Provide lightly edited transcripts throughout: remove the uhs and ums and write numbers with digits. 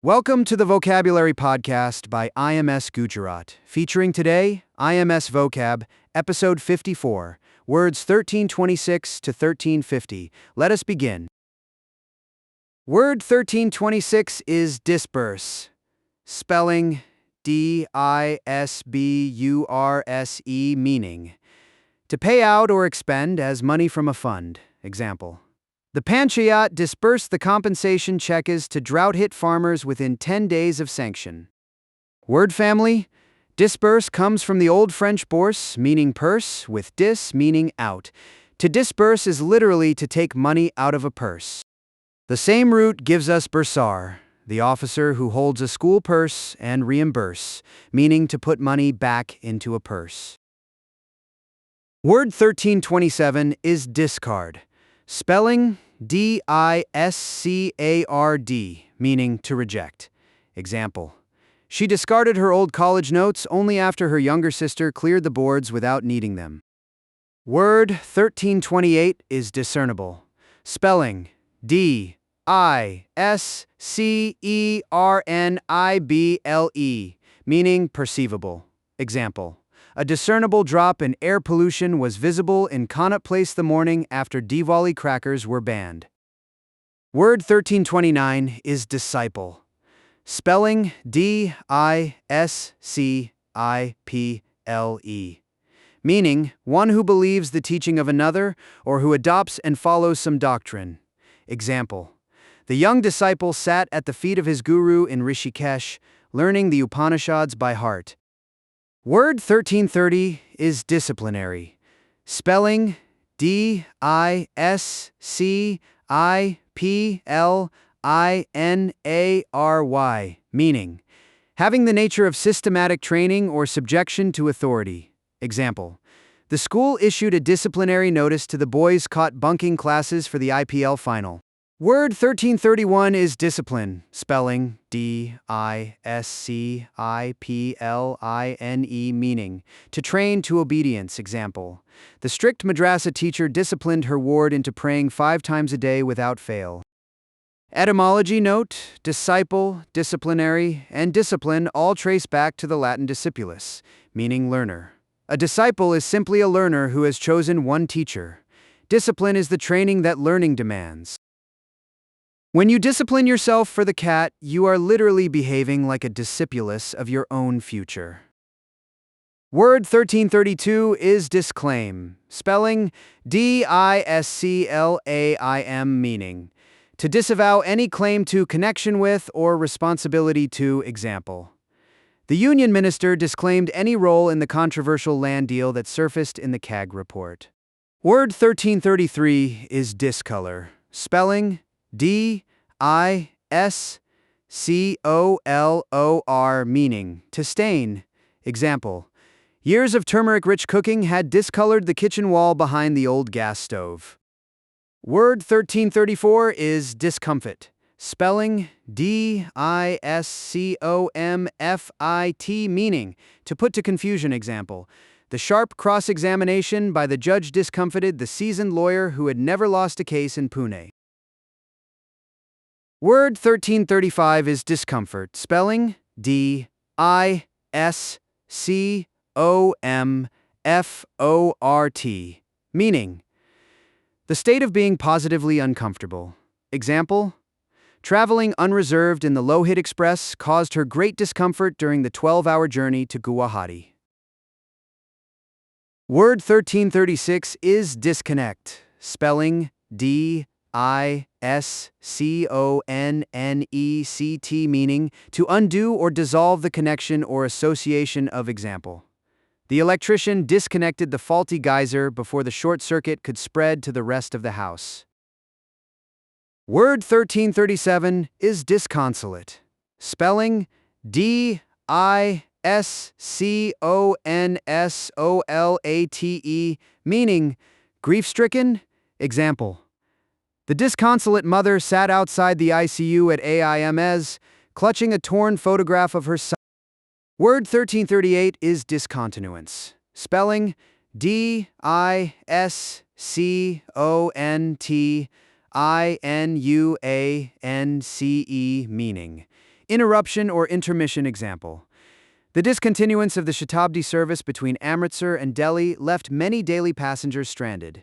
Welcome to the Vocabulary Podcast by IMS Gujarat, featuring today IMS Vocab, episode 54, words 1326 to 1350. Let us begin. Word 1326 is disburse, spelling D-I-S-B-U-R-S-E, meaning to pay out or expend as money from a fund. Example: the Panchayat disbursed the compensation cheques to drought-hit farmers within 10 days of sanction. Word family: disburse comes from the Old French bourse, meaning purse, with dis meaning out. To disburse is literally to take money out of a purse. The same root gives us bursar, the officer who holds a school purse, and reimburse, meaning to put money back into a purse. Word 1327 is discard, spelling D-I-S-C-A-R-D, meaning to reject. Example: she discarded her old college notes only after her younger sister cleared the boards without needing them. Word 1328 is discernible, spelling D-I-S-C-E-R-N-I-B-L-E, meaning perceivable. Example: a discernible drop in air pollution was visible in Connaught Place the morning after Diwali crackers were banned. Word 1329 is disciple, spelling D-I-S-C-I-P-L-E, meaning one who believes the teaching of another or who adopts and follows some doctrine. Example: the young disciple sat at the feet of his guru in Rishikesh, learning the Upanishads by heart. Word 1330 is disciplinary, spelling D-I-S-C-I-P-L-I-N-A-R-Y, meaning having the nature of systematic training or subjection to authority. Example: the school issued a disciplinary notice to the boys caught bunking classes for the IPL final. Word 1331 is discipline, spelling D-I-S-C-I-P-L-I-N-E, meaning to train to obedience. Example: the strict madrasa teacher disciplined her ward into praying 5 times a day without fail. Etymology note: disciple, disciplinary, and discipline all trace back to the Latin discipulus, meaning learner. A disciple is simply a learner who has chosen one teacher. Discipline is the training that learning demands. When you discipline yourself for the cat, you are literally behaving like a discipulus of your own future. Word 1332 is disclaim, spelling D-I-S-C-L-A-I-M, meaning to disavow any claim to, connection with, or responsibility to. Example: the union minister disclaimed any role in the controversial land deal that surfaced in the CAG report. Word 1333 is discolor, spelling D-I-S-C-O-L-O-R, meaning to stain. Example: years of turmeric-rich cooking had discolored the kitchen wall behind the old gas stove. Word 1334 is discomfit, spelling D-I-S-C-O-M-F-I-T, meaning to put to confusion. Example: the sharp cross-examination by the judge discomfited the seasoned lawyer who had never lost a case in Pune. Word 1335 is discomfort, spelling D-I-S-C-O-M-F-O-R-T, meaning the state of being positively uncomfortable. Example: traveling unreserved in the Lohit Express caused her great discomfort during the 12-hour journey to Guwahati. Word 1336 is disconnect, spelling D-I-S-C-O-N-N-E-C-T, meaning to undo or dissolve the connection or association of. Example: the electrician disconnected the faulty geyser before the short circuit could spread to the rest of the house. Word 1337 is disconsolate, spelling D-I-S-C-O-N-S-O-L-A-T-E, meaning grief-stricken. Example: the disconsolate mother sat outside the ICU at IMS, clutching a torn photograph of her son. Word 1338 is discontinuance, spelling D-I-S-C-O-N-T-I-N-U-A-N-C-E, meaning Interruption or intermission example. The discontinuance of the Shatabdi service between Amritsar and Delhi left many daily passengers stranded.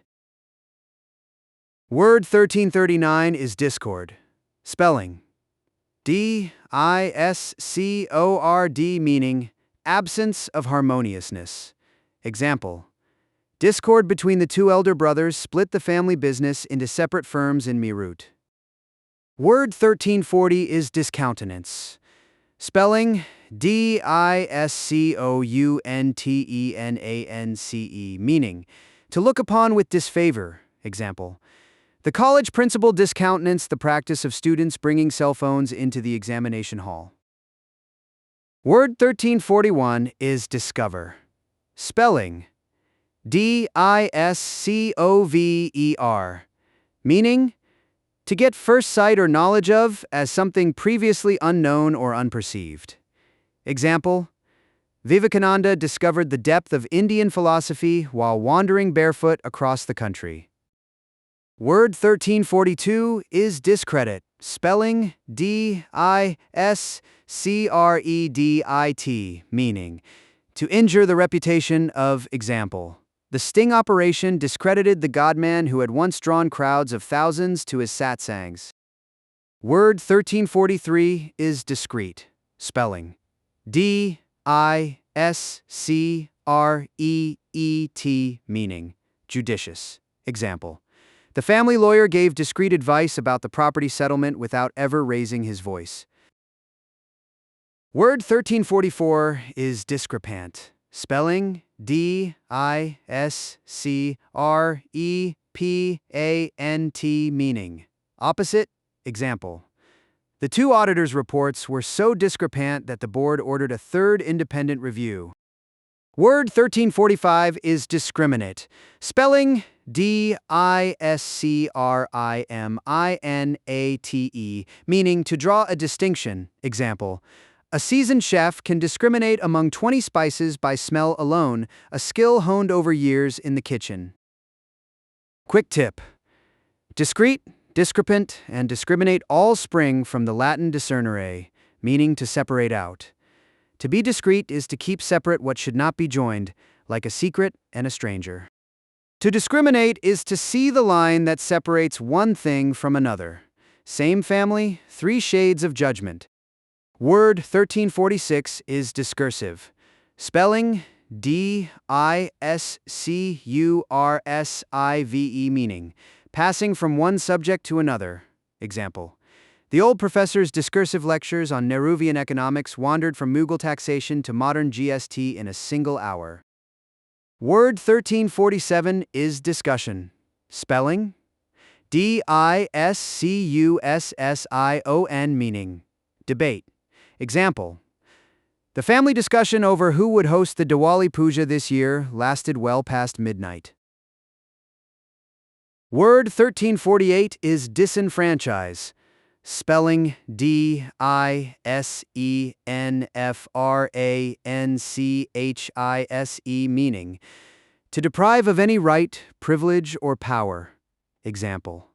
Word 1339 is discord. Spelling: Discord, meaning absence of harmoniousness. Example: discord between the two elder brothers split the family business into separate firms in Meerut. Word 1340 is discountenance. Spelling: Discountenance, meaning to look upon with disfavor. Example: the college principal discountenanced the practice of students bringing cell phones into the examination hall. Word 1341 is discover. Spelling: Discover, meaning to get first sight or knowledge of as something previously unknown or unperceived. Example: Vivekananda discovered the depth of Indian philosophy while wandering barefoot across the country. Word 1342 is discredit. Spelling: Discredit, meaning to injure the reputation of. Example: the sting operation discredited the godman who had once drawn crowds of thousands to his satsangs. Word 1343 is discreet. Spelling: Discreet, meaning judicious. Example: the family lawyer gave discreet advice about the property settlement without ever raising his voice. Word 1344 is discrepant. Spelling: Discrepant, meaning opposite. Example: the two auditors' reports were so discrepant that the board ordered a third independent review. Word 1345 is discriminate. Spelling: Discriminate, meaning to draw a distinction. Example: a seasoned chef can discriminate among 20 spices by smell alone, a skill honed over years in the kitchen. Quick tip: discrete, discrepant, and discriminate all spring from the Latin discernere, meaning to separate out. To be discreet is to keep separate what should not be joined, like a secret and a stranger. To discriminate is to see the line that separates one thing from another. Same family, three shades of judgment. Word 1346 is discursive. Spelling: Discursive, meaning passing from one subject to another. Example: the old professor's discursive lectures on Nehruvian economics wandered from Mughal taxation to modern GST in a single hour. Word 1347 is discussion. Spelling: Discussion, meaning debate. Example: the family discussion over who would host the Diwali Puja this year lasted well past midnight. Word 1348 is disenfranchise. Spelling: Disfranchise, meaning to deprive of any right, privilege, or power. Example: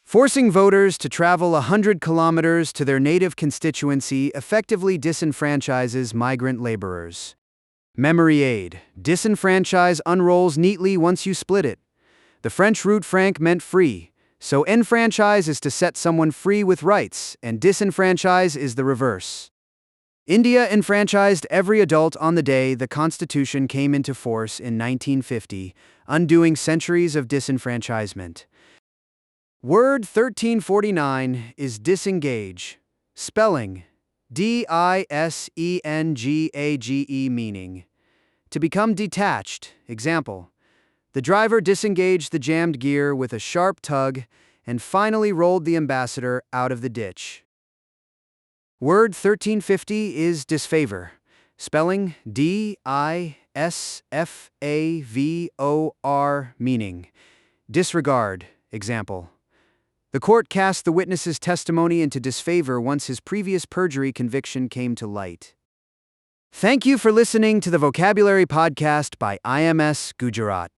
forcing voters to travel 100 kilometers to their native constituency effectively disenfranchises migrant laborers. Memory aid: disenfranchise unrolls neatly once you split it. The French root franc meant free, so enfranchise is to set someone free with rights, and disenfranchise is the reverse. India enfranchised every adult on the day the Constitution came into force in 1950, undoing centuries of disenfranchisement. Word 1349 is disengage. Spelling: Disengage, meaning to become detached. Example: the driver disengaged the jammed gear with a sharp tug and finally rolled the ambassador out of the ditch. Word 1350 is disfavor. Spelling: Disfavor, meaning disregard. Example: the court cast the witness's testimony into disfavor once his previous perjury conviction came to light. Thank you for listening to the Vocabulary Podcast by IMS Gujarat.